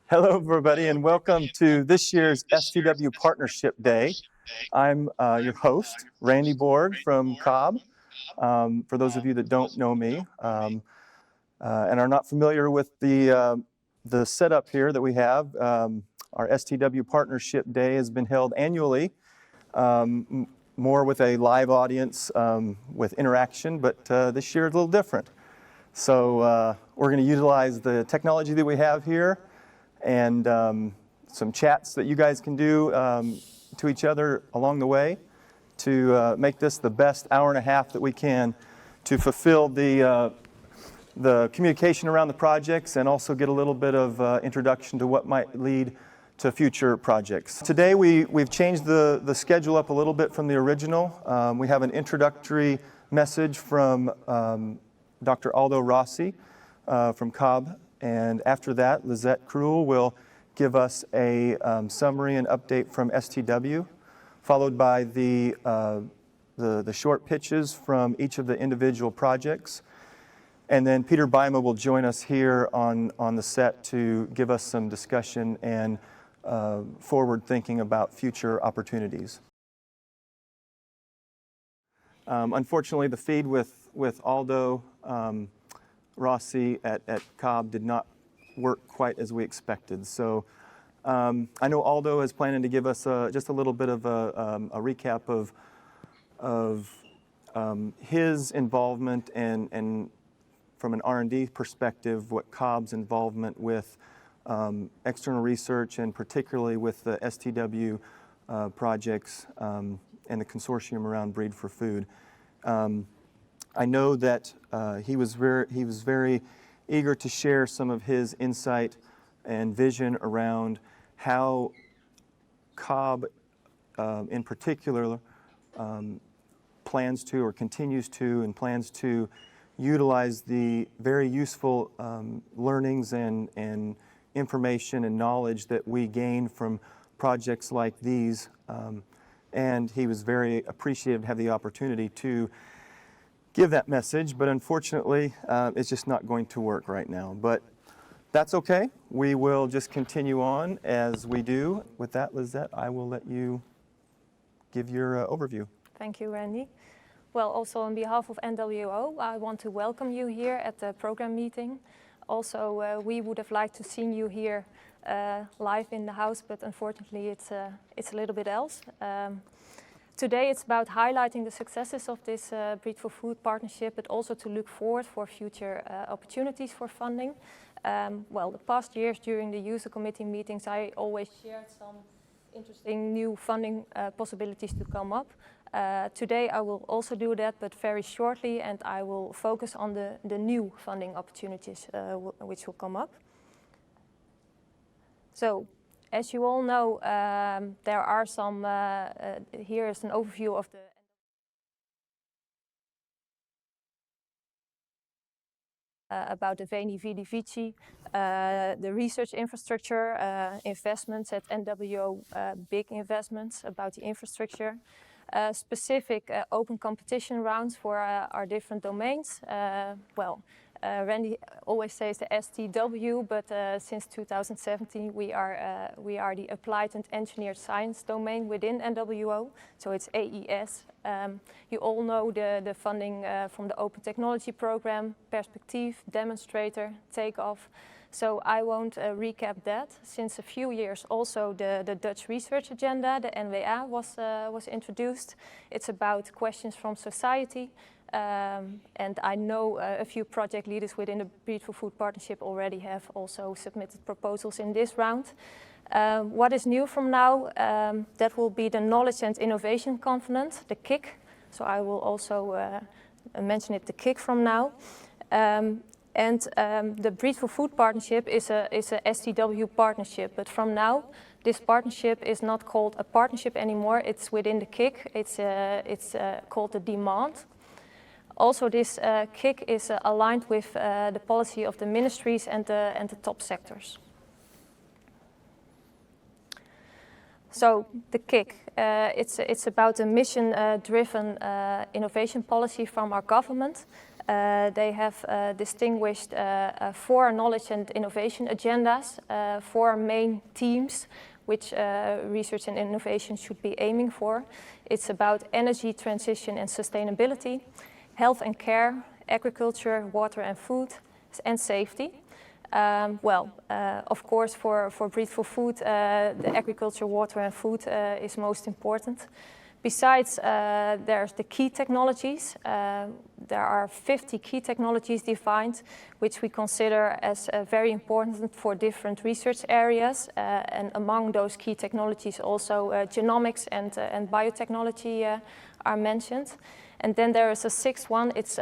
Hello, everybody, and welcome to this year's STW Partnership Day. I'm your host, Randy Borg from Cobb. For those of you that don't know me and are not familiar with the setup here that we have, our STW Partnership Day has been held annually, more with a live audience with interaction, but this year it's a little different. So we're going to utilize the technology that we have here and some chats that you guys can do to each other along the way to make this the best hour and a half that we can to fulfill the communication around the projects and also get a little bit of introduction to what might lead to future projects. Today we've changed the schedule up a little bit from the original. We have an introductory message from Dr. Aldo Rossi from Cobb. And after that, Lizette Krull will give us a summary and update from STW, followed by the short pitches from each of the individual projects. And then Peter Bima will join us here on the set to give us some discussion and forward thinking about future opportunities. Unfortunately, the feed with Aldo Rossi at Cobb did not work quite as we expected. So I know Aldo is planning to give us just a little bit of a recap of his involvement and from an R&D perspective, what Cobb's involvement with external research and particularly with the STW projects and the consortium around Breed4Food. I know that he was very eager to share some of his insight and vision around how Cobb, in particular, plans to or continues to and plans to utilize the very useful learnings and information and knowledge that we gain from projects like these. And he was very appreciative to have the opportunity to give that message, but unfortunately, it's just not going to work right now. But that's okay. We will just continue on as we do. With that, Lizette, I will let you give your overview. Thank you, Randy. Well, also on behalf of NWO, I want to welcome you here at the program meeting. Also, we would have liked to seen you here live in the house, but unfortunately, it's a little bit else. Today it's about highlighting the successes of this Breed4Food partnership, but also to look forward for future opportunities for funding. Well, the past years during the user committee meetings, I always shared some interesting new funding possibilities to come up. Today I will also do that, but very shortly, and I will focus on the new funding opportunities which will come up. So, as you all know, there are some, here is an overview of the about the Veni Vidi Vici, the research infrastructure, investments at NWO, big investments about the infrastructure, specific open competition rounds for our different domains. Randy always says the STW, but since 2017 we are the Applied and Engineered Science domain within NWO, so it's AES. You all know the funding from the Open Technology Program, Perspectief, Demonstrator, Takeoff. So I won't recap that. Since a few years also the Dutch Research Agenda, the NWA, was introduced. It's about questions from society. And I know a few project leaders within the Breed4Food partnership already have also submitted proposals in this round. What is new from now? That will be the Knowledge and Innovation Covenant, the KIC. So I will also mention it, the KIC, from now. The Breed4Food partnership is a STW partnership, but from now this partnership is not called a partnership anymore. It's within the KIC. It's called the Demand. Also, this KIC is aligned with the policy of the ministries and the top sectors. So the KIC, it's about a mission-driven innovation policy from our government. They have distinguished 4 knowledge and innovation agendas, 4 main themes which research and innovation should be aiming for. It's about energy transition and sustainability, health and care, agriculture, water and food, and safety. Of course, for Breed4Food, the agriculture, water and food is most important. Besides, there's the key technologies. There are 50 key technologies defined, which we consider as very important for different research areas. And among those key technologies, also genomics and biotechnology are mentioned. And then there is a 6th one, it's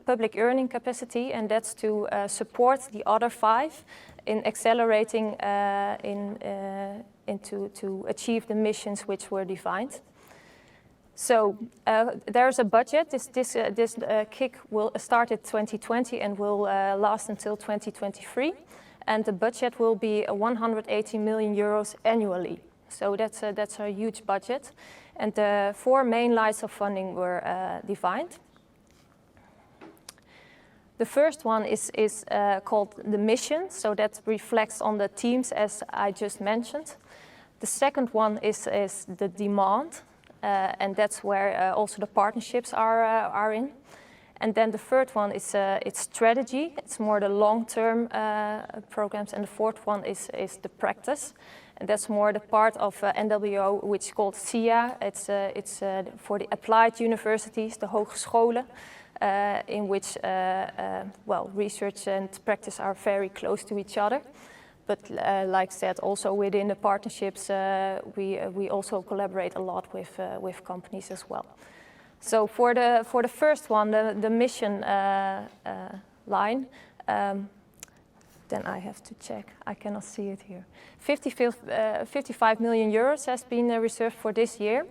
public earning capacity, and that's to support the other 5 in accelerating to achieve the missions which were defined. So there's a budget. This kick will start at 2020 and will last until 2023. And the budget will be 180 million euros annually. So that's a huge budget. And the 4 main lines of funding were defined. The first one is called the mission, so that reflects on the themes as I just mentioned. The second one is the demand, and that's where also the partnerships are in. And then the third one is it's strategy. It's more the long-term programs, and the fourth one is the practice. And that's more the part of NWO, which is called SIA. It's for the applied universities, the hogescholen, in which research and practice are very close to each other. But like I said, also within the partnerships, we also collaborate a lot with companies as well. So for the first one, the mission line. Then I have to check. I cannot see it here. 55 million euros has been reserved for this year.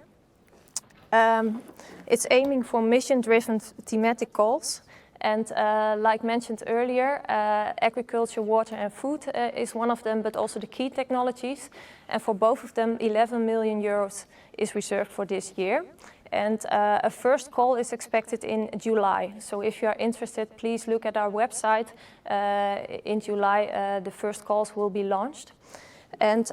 It's aiming for mission-driven thematic goals. And like mentioned earlier, agriculture, water and food is one of them, but also the key technologies. And for both of them, 11 million euros is reserved for this year. And a first call is expected in July. So if you are interested, please look at our website. In July, the first calls will be launched. And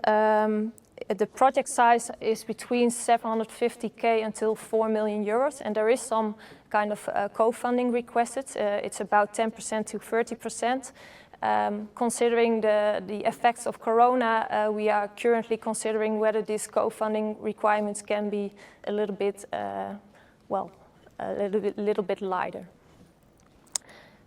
the project size is between 750K until 4 million euros. And there is some kind of co-funding requested. It's about 10% to 30%. Considering the effects of Corona, we are currently considering whether these co-funding requirements can be a little bit, little bit lighter.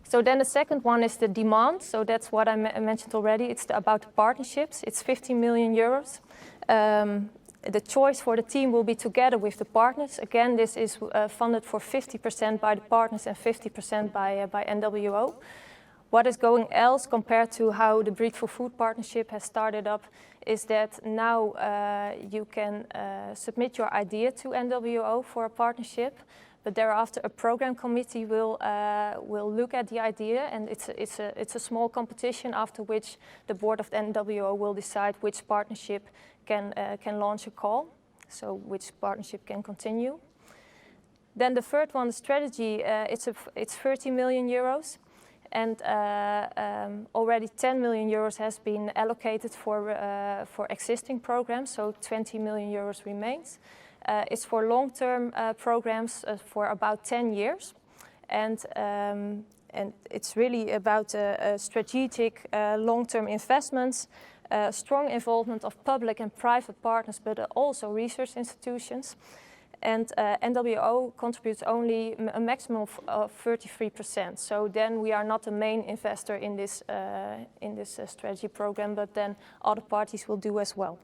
So then the second one is the demand. So that's what I mentioned already. It's about the partnerships. It's 15 million euros. The choice for the team will be together with the partners. Again, this is funded for 50% by the partners and 50% by NWO. What is going else compared to how the Breed4Food partnership has started up is that now you can submit your idea to NWO for a partnership, but thereafter a program committee will look at the idea, and it's a small competition after which the board of the NWO will decide which partnership can launch a call, so which partnership can continue. Then the third one, the strategy, it's 30 million euros. And already 10 million euros has been allocated for existing programs, so 20 million euros remains. It's for long-term programs for about 10 years. And it's really about strategic long-term investments, strong involvement of public and private partners, but also research institutions. And NWO contributes only a maximum of 33%. So then we are not the main investor in this strategy program, but then other parties will do as well.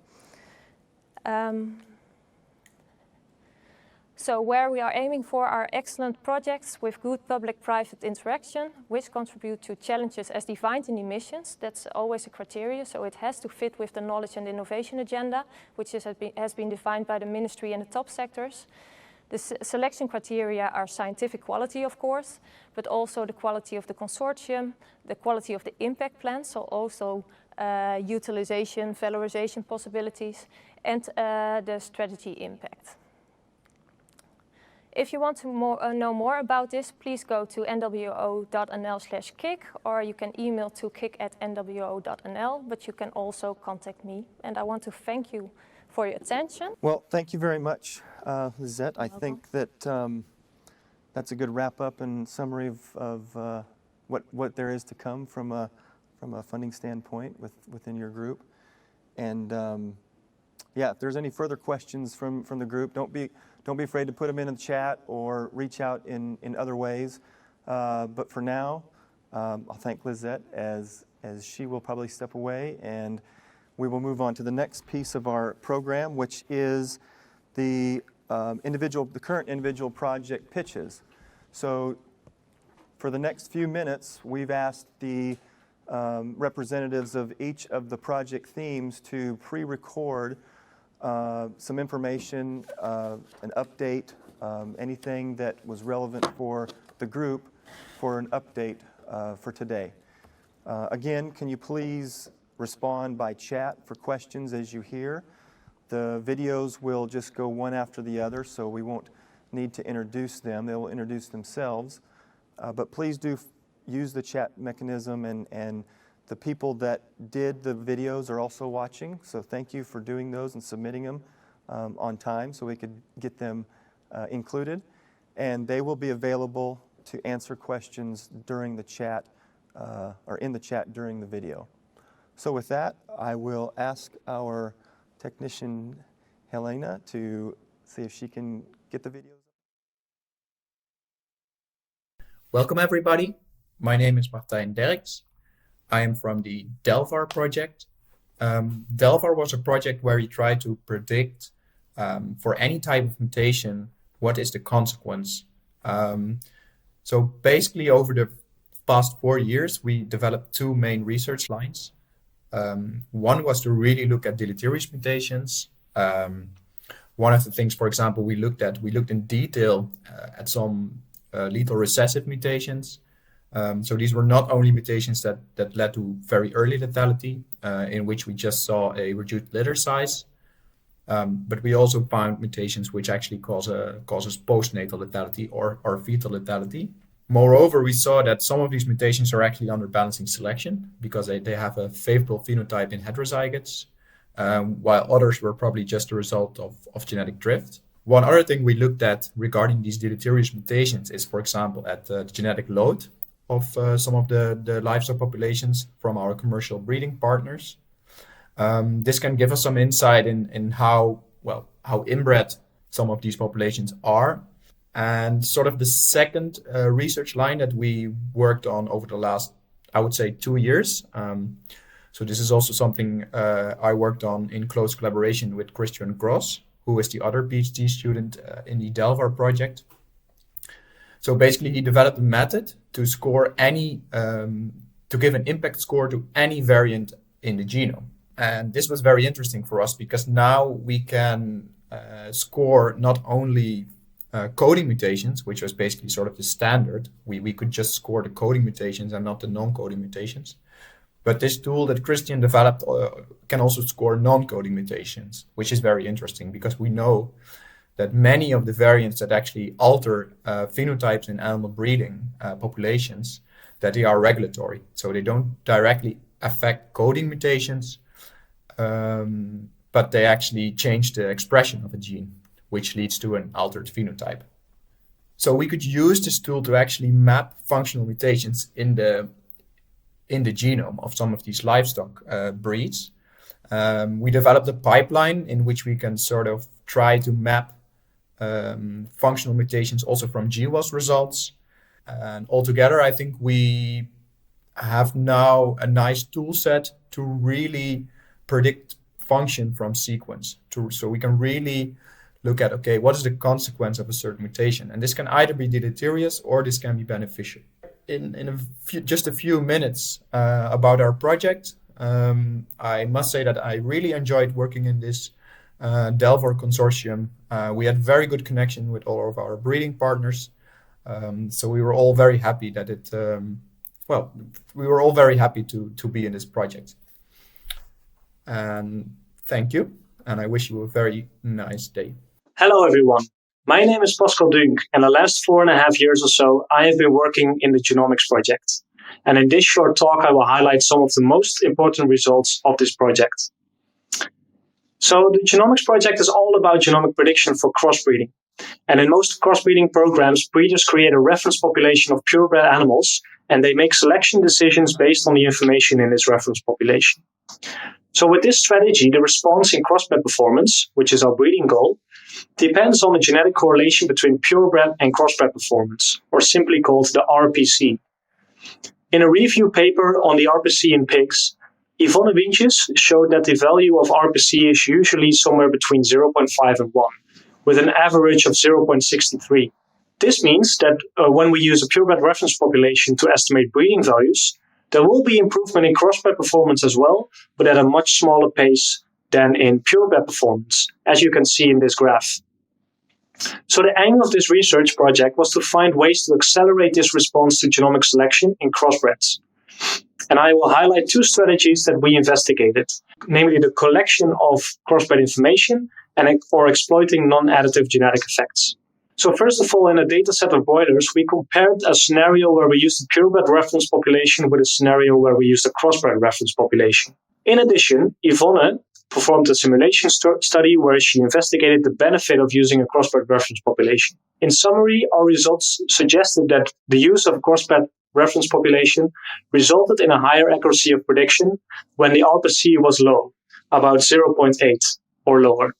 So where we are aiming for are excellent projects with good public-private interaction, which contribute to challenges as defined in the missions. That's always a criteria, so it has to fit with the knowledge and innovation agenda, which has been defined by the ministry and the top sectors. The selection criteria are scientific quality, of course, but also the quality of the consortium, the quality of the impact plan, so also utilization, valorization possibilities, and the strategy impact. If you want to know more about this, please go to nwo.nl/kick, or you can email to kick@nwo.nl, but you can also contact me. And I want to thank you for your attention. Well, thank you very much, Lizette. I think that that's a good wrap-up and summary of what there is to come from a funding standpoint within your group. And yeah, if there's any further questions from the group, don't be afraid to put them in the chat or reach out in other ways. But for now, I'll thank Lizette as she will probably step away, and we will move on to the next piece of our program, which is the current individual project pitches. So for the next few minutes, we've asked the representatives of each of the project themes to pre-record some information, an update, anything that was relevant for the group for an update for today. Again, can you please respond by chat for questions as you hear? The videos will just go one after the other, so we won't need to introduce them. They will introduce themselves. But please do use the chat mechanism, and the people that did the videos are also watching, so thank you for doing those and submitting them on time so we could get them included. And they will be available to answer questions during the chat or in the chat during the video. So with that, I will ask our technician, Helena, to see if she can get the videos. Welcome everybody. My name is Martijn Derks. I am from the DELVAR project. DELVAR was a project where we tried to predict for any type of mutation, what is the consequence. So basically over the past 4 years, we developed two main research lines. One was to really look at deleterious mutations. One of the things, for example, we looked in detail at some lethal recessive mutations. So these were not only mutations that led to very early lethality, in which we just saw a reduced litter size, but we also found mutations which actually causes postnatal lethality or fetal lethality. Moreover, we saw that some of these mutations are actually under balancing selection because they have a favorable phenotype in heterozygotes, while others were probably just a result of genetic drift. One other thing we looked at regarding these deleterious mutations is, for example, at the genetic load of some of the livestock populations from our commercial breeding partners. This can give us some insight in how inbred some of these populations are. And sort of the second research line that we worked on over the last, I would say, 2 years. So this is also something I worked on in close collaboration with Christian Gross, who is the other PhD student in the DELVAR project. So basically, he developed a method to score to give an impact score to any variant in the genome. And this was very interesting for us because now we can score not only coding mutations, which was basically sort of the standard. We could just score the coding mutations and not the non-coding mutations. But this tool that Christian developed can also score non-coding mutations, which is very interesting because we know that many of the variants that actually alter phenotypes in animal breeding populations, that they are regulatory. So they don't directly affect coding mutations, but they actually change the expression of a gene, which leads to an altered phenotype. So we could use this tool to actually map functional mutations in the genome of some of these livestock breeds. We developed a pipeline in which we can sort of try to map functional mutations also from GWAS results. And altogether, I think we have now a nice tool set to really predict function from sequence. So we can really look at, okay, what is the consequence of a certain mutation? And this can either be deleterious or this can be beneficial. In just a few minutes about our project, I must say that I really enjoyed working in this DELVAR consortium. We had very good connection with all of our breeding partners. So we were all very happy that we were all very happy to be in this project. And thank you. And I wish you a very nice day. Hello, everyone. My name is Pascal Dunk, and the last 4.5 years or so, I have been working in the genomics project. And in this short talk, I will highlight some of the most important results of this project. So the genomics project is all about genomic prediction for crossbreeding. And in most crossbreeding programs, breeders create a reference population of purebred animals, and they make selection decisions based on the information in this reference population. So with this strategy, the response in crossbred performance, which is our breeding goal, depends on the genetic correlation between purebred and crossbred performance, or simply called the RPC. In a review paper on the RPC in pigs, Yvonne Wintjes showed that the value of RPC is usually somewhere between 0.5 and 1, with an average of 0.63. This means that when we use a purebred reference population to estimate breeding values, there will be improvement in crossbred performance as well, but at a much smaller pace than in purebred performance, as you can see in this graph. So the aim of this research project was to find ways to accelerate this response to genomic selection in crossbreds. And I will highlight two strategies that we investigated, namely the collection of crossbred information or exploiting non-additive genetic effects. So first of all, in a data set of broilers, we compared a scenario where we used a purebred reference population with a scenario where we used a crossbred reference population. In addition, Yvonne performed a simulation study where she investigated the benefit of using a crossbred reference population. In summary, our results suggested that the use of a crossbred reference population resulted in a higher accuracy of prediction when the RPC was low, about 0.8 or lower.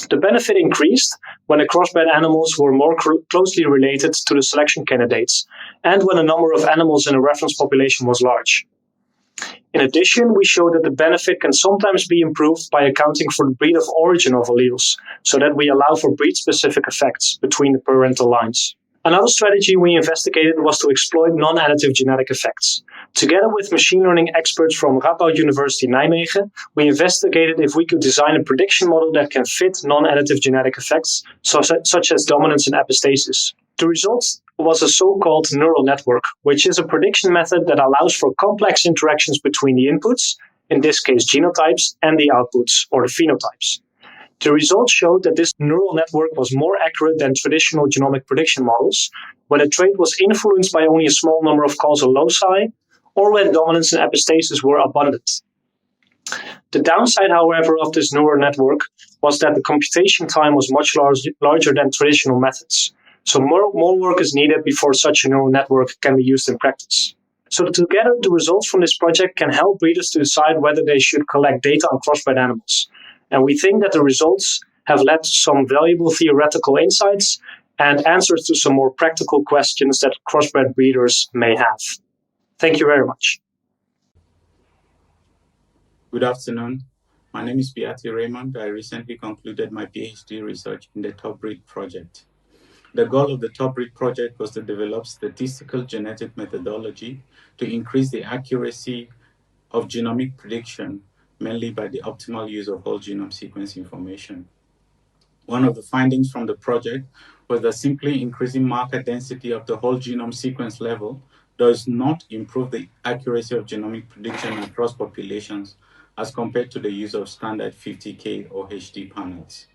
The benefit increased when the crossbred animals were more closely related to the selection candidates and when the number of animals in a reference population was large. In addition, we showed that the benefit can sometimes be improved by accounting for the breed of origin of alleles, so that we allow for breed-specific effects between the parental lines. Another strategy we investigated was to exploit non-additive genetic effects. Together with machine learning experts from Radboud University Nijmegen, we investigated if we could design a prediction model that can fit non-additive genetic effects, such as dominance and epistasis. The result was a so-called neural network, which is a prediction method that allows for complex interactions between the inputs, in this case genotypes, and the outputs, or the phenotypes. The results showed that this neural network was more accurate than traditional genomic prediction models, when a trait was influenced by only a small number of causal loci, or when dominance and epistasis were abundant. The downside, however, of this neural network was that the computation time was much larger than traditional methods. So more work is needed before such a neural network can be used in practice. So together, the results from this project can help breeders to decide whether they should collect data on crossbred animals. And we think that the results have led to some valuable theoretical insights and answers to some more practical questions that crossbred breeders may have. Thank you very much. Good afternoon. My name is Beate Raymond. I recently concluded my PhD research in the Top Breed project. The goal of the Top Breed project was to develop statistical genetic methodology to increase the accuracy of genomic prediction, mainly by the optimal use of whole genome sequence information. One of the findings from the project was that simply increasing marker density of the whole genome sequence level does not improve the accuracy of genomic prediction across populations as compared to the use of standard 50K or HD panels.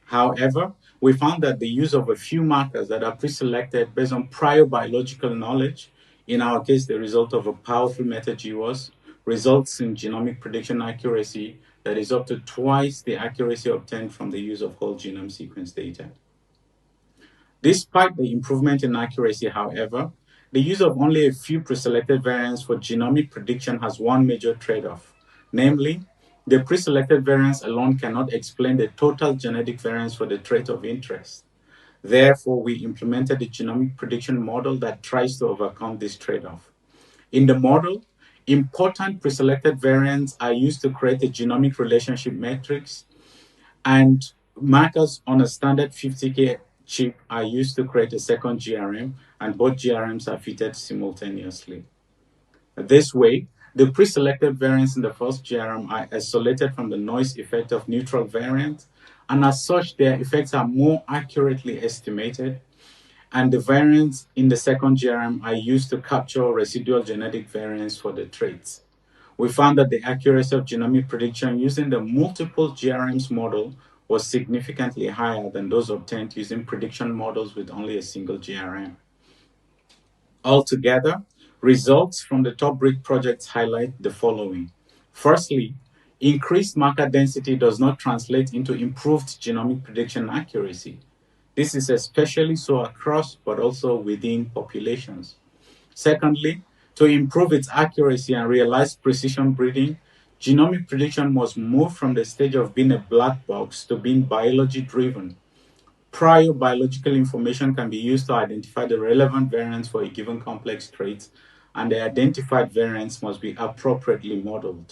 However, we found that the use of a few markers that are pre-selected based on prior biological knowledge, in our case, the result of a powerful meta-GWAS, results in genomic prediction accuracy that is up to twice the accuracy obtained from the use of whole genome sequence data. Despite the improvement in accuracy, however, the use of only a few pre-selected variants for genomic prediction has one major trade-off, namely, the pre-selected variants alone cannot explain the total genetic variance for the trait of interest. Therefore, we implemented a genomic prediction model that tries to overcome this trade-off. In the model, important pre-selected variants are used to create a genomic relationship matrix, and markers on a standard 50K chip are used to create a second GRM, and both GRMs are fitted simultaneously. This way, the pre-selected variants in the first GRM are isolated from the noise effect of neutral variants, and as such, their effects are more accurately estimated, and the variants in the second GRM are used to capture residual genetic variants for the traits. We found that the accuracy of genomic prediction using the multiple GRMs model was significantly higher than those obtained using prediction models with only a single GRM. Altogether, results from the top breed projects highlight the following. Firstly, increased marker density does not translate into improved genomic prediction accuracy. This is especially so across but also within populations. Secondly, to improve its accuracy and realize precision breeding, genomic prediction must move from the stage of being a black box to being biology-driven. Prior biological information can be used to identify the relevant variants for a given complex trait, and the identified variants must be appropriately modeled.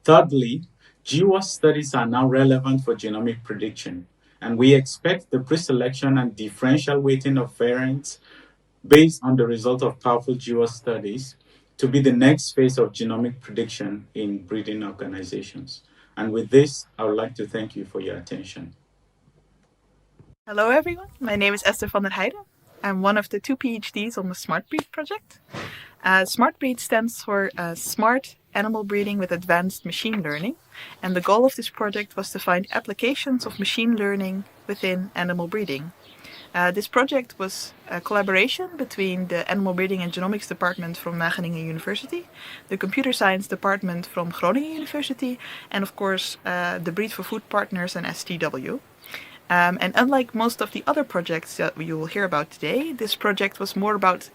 Thirdly, GWAS studies are now relevant for genomic prediction, and we expect the preselection and differential weighting of variants based on the result of powerful GWAS studies to be the next phase of genomic prediction in breeding organizations. And with this, I would like to thank you for your attention. Hello everyone, my name is Esther van der Heijden. I'm one of the 2 PhDs on the Smart Breed project. Smart Breed stands for Smart Animal Breeding with Advanced Machine Learning, and the goal of this project was to find applications of machine learning within animal breeding. This project was a collaboration between the Animal Breeding and Genomics Department from Wageningen University, the Computer Science Department from Groningen University, and of course the Breed4Food partners and STW. And unlike most of the other projects that you will hear about today, this project was more about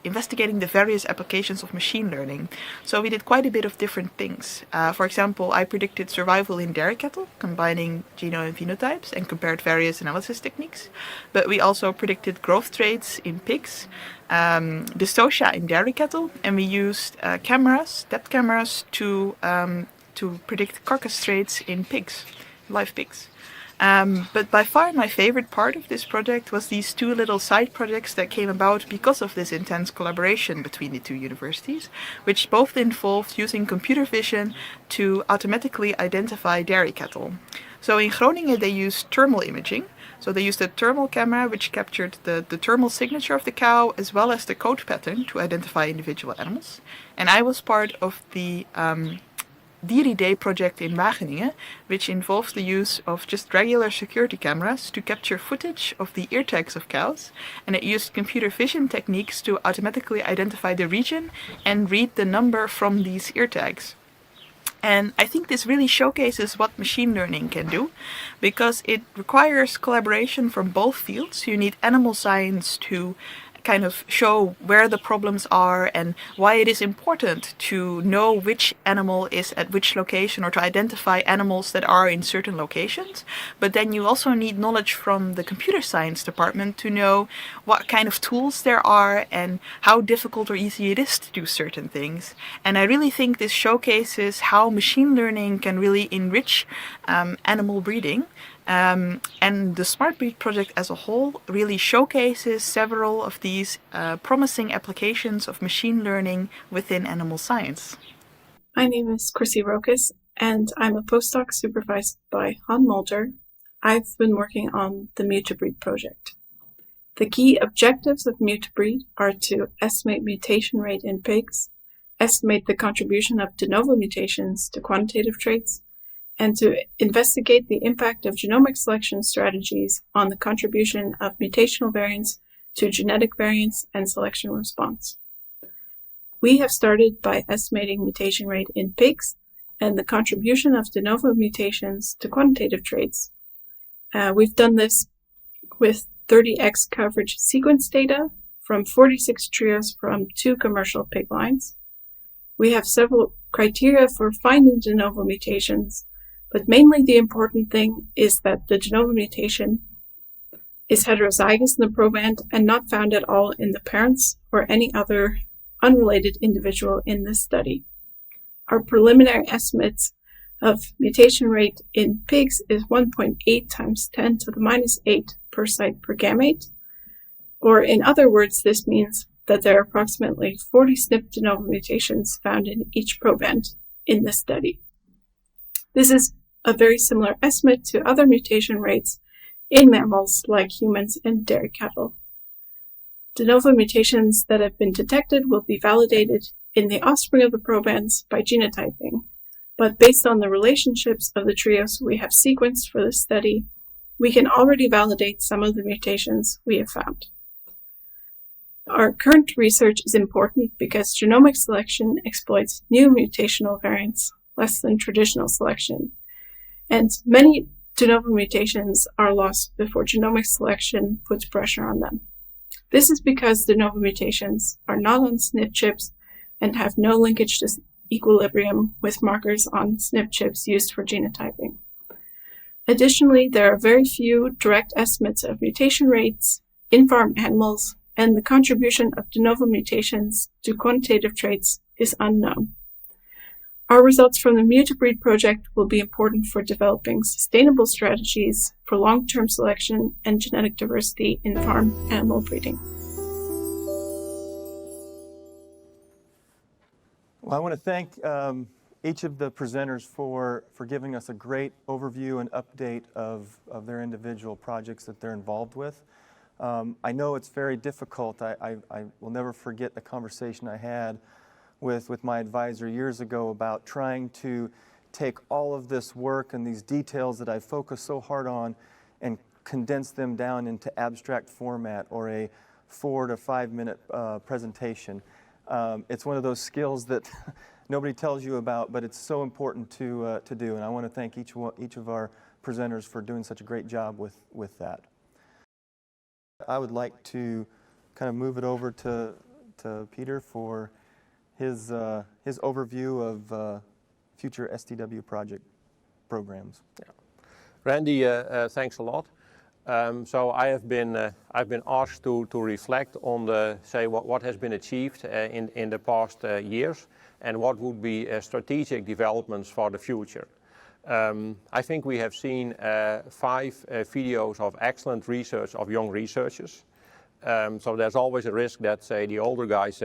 investigating the various applications of machine learning. So we did quite a bit of different things. For example, I predicted survival in dairy cattle, combining genome and phenotypes, and compared various analysis techniques. But we also predicted growth traits in pigs, dystocia in dairy cattle, and we used cameras, depth cameras, to predict carcass traits in pigs, live pigs. But by far my favorite part of this project was these 2 little side projects that came about because of this intense collaboration between the 2 universities, which both involved using computer vision to automatically identify dairy cattle. So in Groningen they used thermal imaging. So they used a thermal camera which captured the thermal signature of the cow as well as the coat pattern to identify individual animals. And I was part of the Diri Day project in Wageningen, which involves the use of just regular security cameras to capture footage of the ear tags of cows, and it used computer vision techniques to automatically identify the region and read the number from these ear tags. And I think this really showcases what machine learning can do, because it requires collaboration from both fields. You need animal science to kind of show where the problems are and why it is important to know which animal is at which location, or to identify animals that are in certain locations. But then you also need knowledge from the computer science department to know what kind of tools there are and how difficult or easy it is to do certain things. And I really think this showcases how machine learning can really enrich animal breeding. And the Smart Breed project as a whole really showcases several of these promising applications of machine learning within animal science. My name is Chrissy Rokas, and I'm a postdoc supervised by Han Mulder. I've been working on the Mutabreed project. The key objectives of Mutabreed are to estimate mutation rate in pigs, estimate the contribution of de novo mutations to quantitative traits, and to investigate the impact of genomic selection strategies on the contribution of mutational variants to genetic variants and selection response. We have started by estimating mutation rate in pigs and the contribution of de novo mutations to quantitative traits. We've done this with 30x coverage sequence data from 46 trios from 2 commercial pig lines. We have several criteria for finding de novo mutations, but mainly the important thing is that the de novo mutation is heterozygous in the proband and not found at all in the parents or any other unrelated individual in this study. Our preliminary estimates of mutation rate in pigs is 1.8 times 10 to the minus 8 per site per gamete, or in other words, this means that there are approximately 40 SNP de novo mutations found in each proband in this study. This is a very similar estimate to other mutation rates in mammals like humans and dairy cattle. De novo mutations that have been detected will be validated in the offspring of the probands by genotyping. but based on the relationships of the trios we have sequenced for this study, we can already validate some of the mutations we have found. Our current research is important because genomic selection exploits new mutational variants less than traditional selection, and many de novo mutations are lost before genomic selection puts pressure on them. This is because de novo mutations are not on SNP chips and have no linkage to equilibrium with markers on SNP chips used for genotyping. Additionally, there are very few direct estimates of mutation rates in farm animals, and the contribution of de novo mutations to quantitative traits is unknown. Our results from the MutaBreed project will be important for developing sustainable strategies for long-term selection and genetic diversity in farm animal breeding. Well, I want to thank each of the presenters for giving us a great overview and update of their individual projects that they're involved with. I know it's very difficult. I will never forget the conversation I had with my advisor years ago about trying to take all of this work and these details that I focus so hard on and condense them down into abstract format or a 4 to 5 minute presentation. It's one of those skills that nobody tells you about, but it's so important to do. And I want to thank each of our presenters for doing such a great job with that. I would like to kind of move it over to Peter for his overview of future STW project programs. Yeah. Randy, thanks a lot. So I've been asked to reflect on what has been achieved in the past years and what would be strategic developments for the future. I think we have seen 5 videos of excellent research of young researchers. So there's always a risk that, the older guys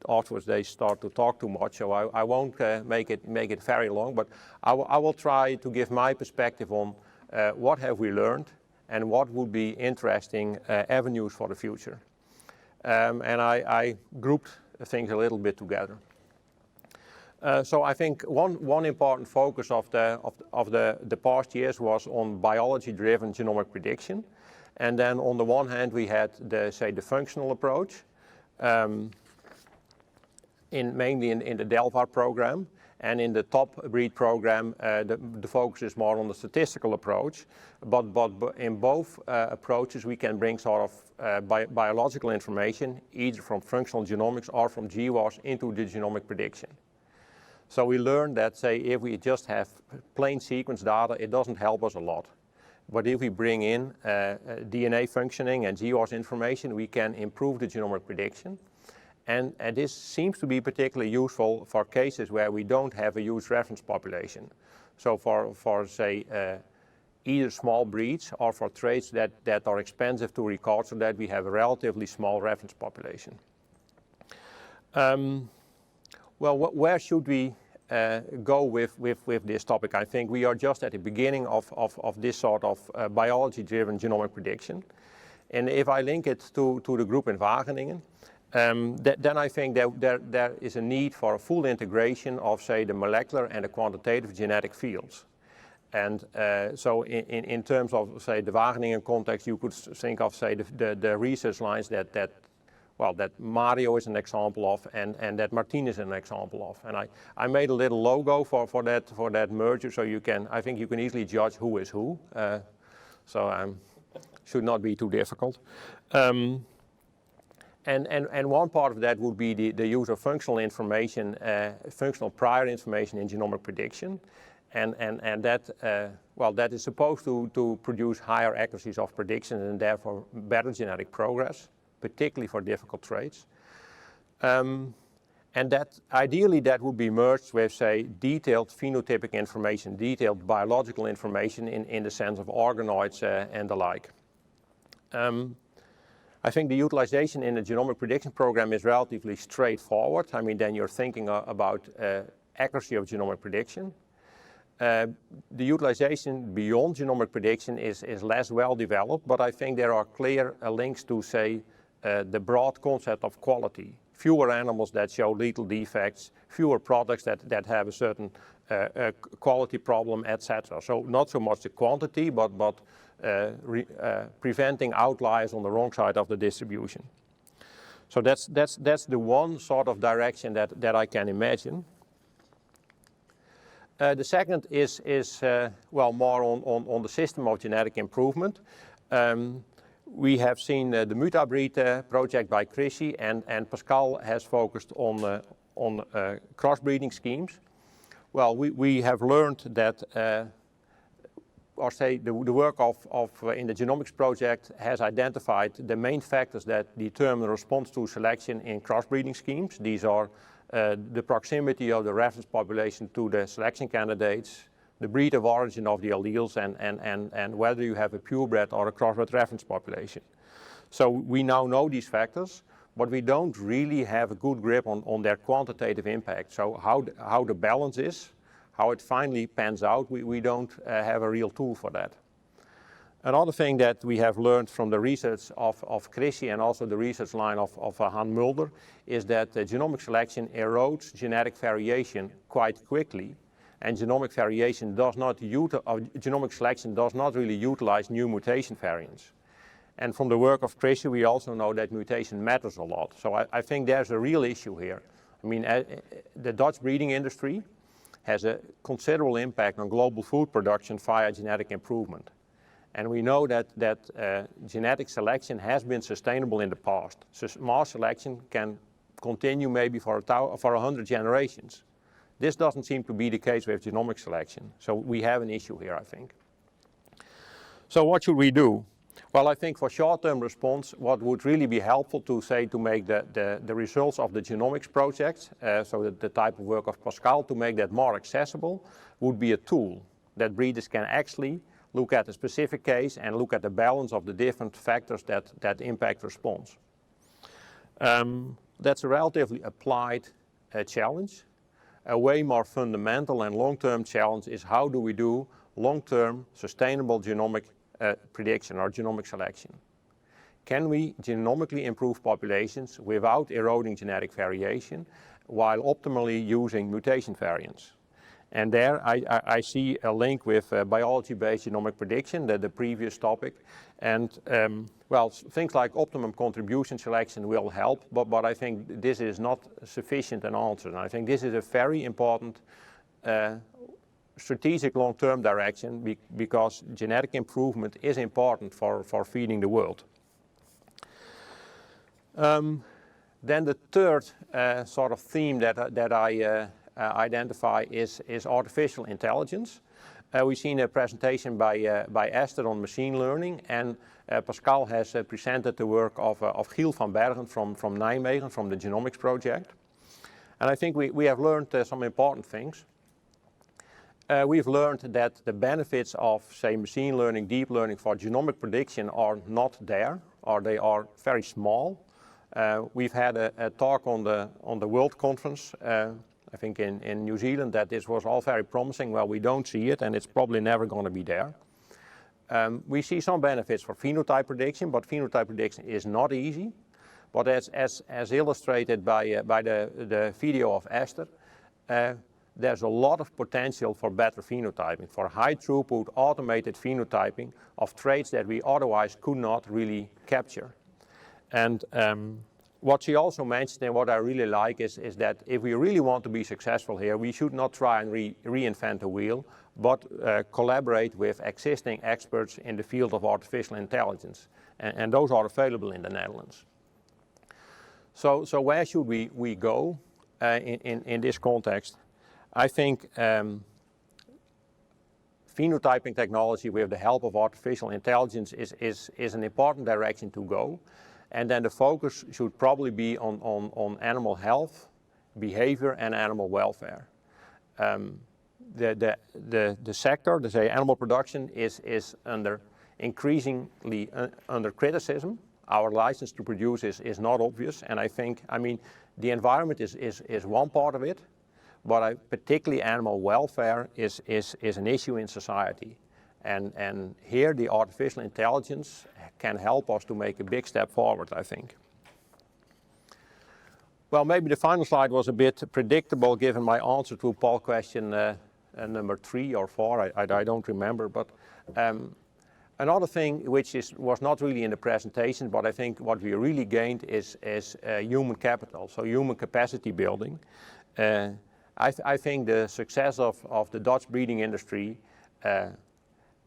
afterwards they start to talk too much. So I won't make it very long, but I will try to give my perspective on what have we learned and what would be interesting avenues for the future. And I grouped things a little bit together. So I think one important focus of the past years was on biology-driven genomic prediction. And then on the one hand, we had the functional approach, mainly in the DELVAR program. And in the top breed program, the focus is more on the statistical approach. But in both approaches, we can bring sort of biological information, either from functional genomics or from GWAS, into the genomic prediction. So we learned that, if we just have plain sequence data, it doesn't help us a lot. But if we bring in DNA functioning and GWAS information, we can improve the genomic prediction. And this seems to be particularly useful for cases where we don't have a huge reference population. So for either small breeds or for traits that are expensive to record, so that we have a relatively small reference population. Well, where should we go with this topic? I think we are just at the beginning of this sort of biology-driven genomic prediction. And if I link it to the group in Wageningen, then I think there is a need for a full integration of, the molecular and the quantitative genetic fields. And so in terms of, the Wageningen context, you could think of, the research lines that Mario is an example of, and that Martin is an example of. And I made a little logo for that merger, so I think you can easily judge who is who. So should not be too difficult. And one part of that would be the use of functional information, functional prior information in genomic prediction. And that is supposed to produce higher accuracies of predictions and therefore better genetic progress, particularly for difficult traits. And that ideally that would be merged with, detailed phenotypic information, detailed biological information in the sense of organoids and the like. I think the utilization in the genomic prediction program is relatively straightforward. I mean, then you're thinking about accuracy of genomic prediction. The utilization beyond genomic prediction is less well developed, but I think there are clear links to, the broad concept of quality, fewer animals that show lethal defects, fewer products that have a certain quality problem, etc. So not so much the quantity, but preventing outliers on the wrong side of the distribution. So that's the one sort of direction that I can imagine. The second is well, more on the system of genetic improvement. We have seen the MutaBreed project by Chrissy, and Pascal has focused on crossbreeding schemes. Well, we have learned that, or say the work in the genomics project has identified the main factors that determine response to selection in crossbreeding schemes. These are the proximity of the reference population to the selection candidates, the breed of origin of the alleles, and whether you have a purebred or a crossbred reference population. So we now know these factors, but we don't really have a good grip on their quantitative impact. So how the balance is, how it finally pans out, we don't have a real tool for that. Another thing that we have learned from the research of Chrissy and also the research line of Han Mulder is that genomic selection erodes genetic variation quite quickly, and genomic selection does not really utilize new mutation variants. And from the work of Chrissy, we also know that mutation matters a lot. So I think there's a real issue here. I mean, the Dutch breeding industry has a considerable impact on global food production via genetic improvement. And we know that genetic selection has been sustainable in the past. So mass selection can continue maybe for 100 generations. This doesn't seem to be the case with genomic selection. So we have an issue here, I think. So what should we do? Well, I think for short-term response, what would really be helpful to make the results of the genomics project, so the type of work of Pascal, to make that more accessible, would be a tool that breeders can actually look at a specific case and look at the balance of the different factors that impact response. That's a relatively applied challenge. A way more fundamental and long-term challenge is how do we do long-term sustainable genomic prediction or genomic selection. Can we genomically improve populations without eroding genetic variation while optimally using mutation variants? And there I see a link with biology-based genomic prediction, the previous topic. And well, things like optimum contribution selection will help, but I think this is not sufficient an answer. And I think this is a very important strategic long-term direction because genetic improvement is important for feeding the world. Then the third sort of theme that I identify is artificial intelligence. We've seen a presentation by Esther on machine learning, and Pascal has presented the work of Giel van Bergen from Nijmegen, from the Genomics Project. And I think we have learned some important things. We've learned that the benefits of, say, machine learning, deep learning for genomic prediction are not there, or they are very small. We've had a talk on the World Conference, I think in New Zealand, that this was all very promising. Well, we don't see it, and it's probably never going to be there. We see some benefits for phenotype prediction, but phenotype prediction is not easy. But as illustrated by the video of Esther, there's a lot of potential for better phenotyping, for high throughput automated phenotyping of traits that we otherwise could not really capture. And what she also mentioned, and what I really like, is that if we really want to be successful here, we should not try and reinvent the wheel, but collaborate with existing experts in the field of artificial intelligence. And those are available in the Netherlands. So where should we go in this context? I think phenotyping technology with the help of artificial intelligence is an important direction to go. And then the focus should probably be on animal health, behavior, and animal welfare. The sector, say animal production, is increasingly under criticism. Our license to produce is not obvious, and I mean, the environment is one part of it, but particularly animal welfare is an issue in society. And here the artificial intelligence can help us to make a big step forward, I think. Well, maybe the final slide was a bit predictable given my answer to Paul's question number 3 or 4, I don't remember. But another thing which was not really in the presentation, but I think what we really gained is human capital, so human capacity building. I think the success of the Dutch breeding industry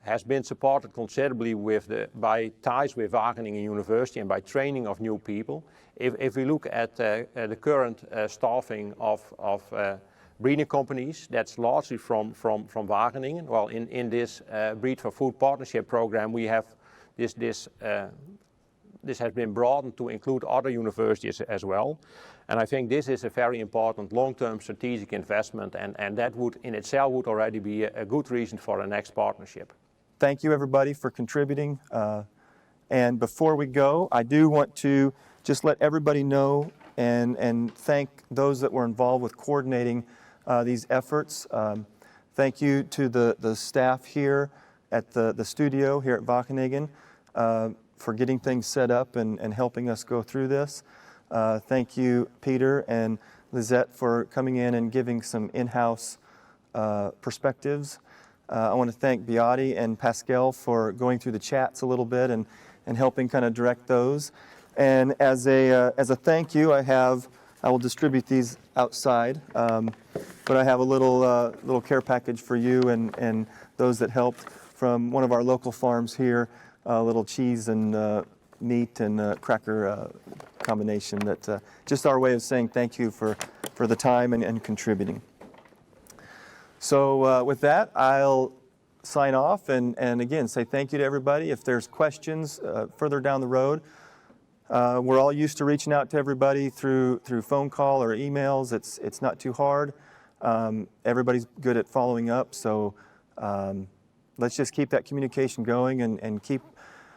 has been supported considerably by ties with Wageningen University and by training of new people. If we look at the current staffing of breeding companies, that's largely from Wageningen. Well, in this Breed4Food Partnership program, we have this has been broadened to include other universities as well. And I think this is a very important long-term strategic investment, and that would in itself would already be a good reason for the next partnership. Thank you everybody for contributing. And before we go, I do want to just let everybody know and thank those that were involved with coordinating these efforts. Thank you to the staff here at the studio here at Wageningen for getting things set up and helping us go through this. Thank you, Peter and Lizette, for coming in and giving some in-house perspectives. I want to thank Beati and Pascal for going through the chats a little bit and helping kind of direct those. And as a thank you, I will distribute these outside, but I have a little care package for you and those that helped from one of our local farms here, a little cheese and meat and cracker combination. That just our way of saying thank you for the time and contributing. So with that, I'll sign off and again say thank you to everybody. If there's questions further down the road, we're all used to reaching out to everybody through phone call or emails. It's not too hard. Everybody's good at following up, so let's just keep that communication going and keep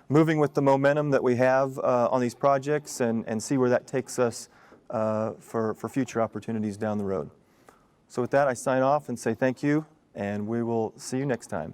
moving with the momentum that we have on these projects and see where that takes us for future opportunities down the road. So with that, I sign off and say thank you, and we will see you next time.